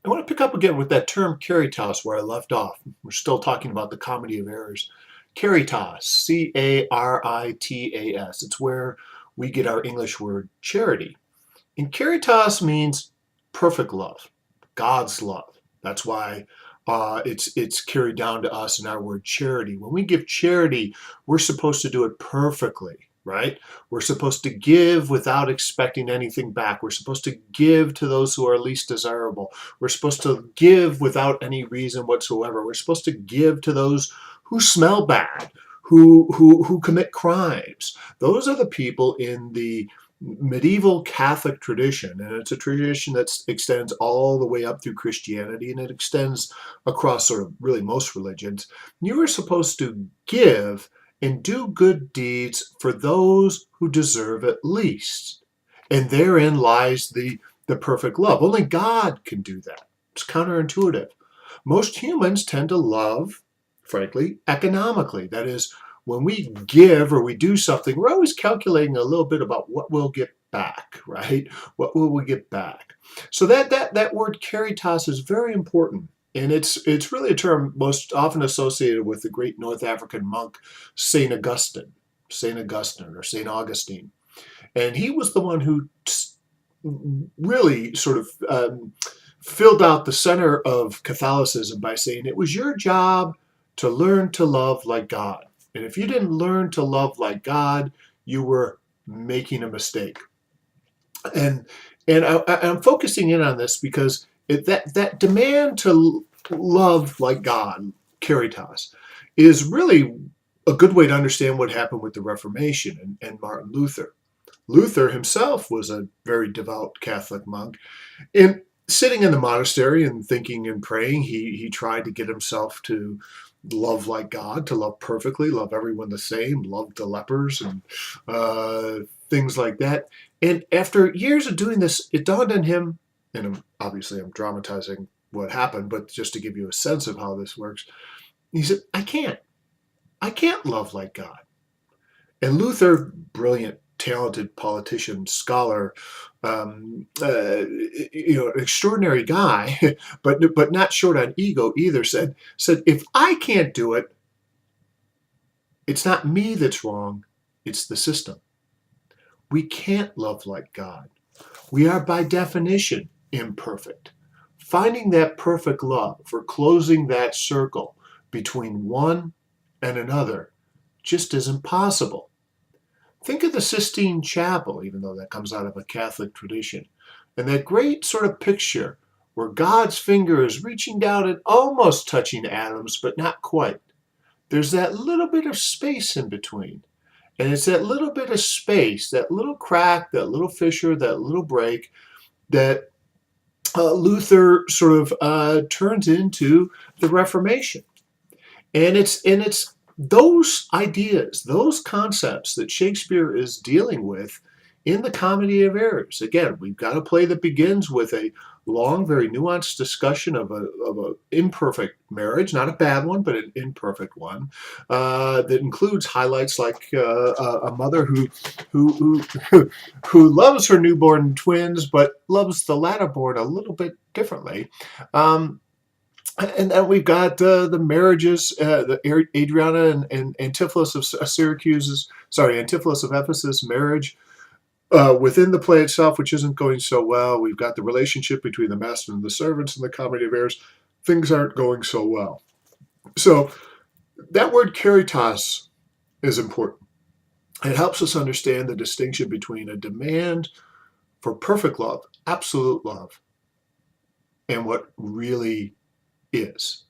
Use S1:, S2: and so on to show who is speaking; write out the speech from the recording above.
S1: I want to pick up again with that term caritas where I left off. We're still talking about the comedy of errors. Caritas, Caritas. It's where we get our English word charity. And caritas means perfect love, God's love. That's why it's carried down to us in our word charity. When we give charity, we're supposed to do it perfectly, right? We're supposed to give without expecting anything back. We're supposed to give to those who are least desirable. We're supposed to give without any reason whatsoever. We're supposed to give to those who smell bad, who commit crimes. Those are the people in the medieval Catholic tradition, and it's a tradition that extends all the way up through Christianity, and it extends across sort of really most religions. You are supposed to give and do good deeds for those who deserve it least. And therein lies the perfect love. Only God can do that. It's counterintuitive. Most humans tend to love, frankly, economically. That is, when we give or we do something, we're always calculating a little bit about what we'll get back, right? What will we get back? So that word caritas is very important. And it's really a term most often associated with the great North African monk Saint Augustine or Saint Augustine. And he was the one who really sort of filled out the center of Catholicism by saying it was your job to learn to love like God. And if you didn't learn to love like God, you were making a mistake. And I'm focusing in on this because that demand to love like God, caritas, is really a good way to understand what happened with the Reformation and Martin Luther. Luther himself was a very devout Catholic monk. And sitting in the monastery and thinking and praying, he tried to get himself to love like God, to love perfectly, love everyone the same, love the lepers and things like that. And after years of doing this, it dawned on him, and obviously I'm dramatizing what happened, but just to give you a sense of how this works, he said, I can't love like God. And Luther, brilliant, talented politician, scholar, extraordinary guy, but not short on ego either, said, if I can't do it, it's not me that's wrong, it's the system. We can't love like God. We are by definition imperfect. Finding that perfect love, or closing that circle between one and another, just isn't possible. Think of the Sistine Chapel, even though that comes out of a Catholic tradition, and that great sort of picture where God's finger is reaching down and almost touching atoms, but not quite. There's that little bit of space in between. And it's that little bit of space, that little crack, that little fissure, that little break that Luther sort of turns into the Reformation. And it's those ideas, those concepts that Shakespeare is dealing with in the Comedy of Errors. Again, we've got a play that begins with a long, very nuanced discussion of a imperfect marriage, not a bad one, but an imperfect one, that includes highlights like a mother who loves her newborn twins, but loves the latter born a little bit differently. And then we've got the marriages, Adriana and Antipholus of Antipholus of Ephesus marriage. Within the play itself, which isn't going so well, we've got the relationship between the master and the servants in the Comedy of Errors. Things aren't going so well. So that word caritas is important. It helps us understand the distinction between a demand for perfect love, absolute love, and what really is.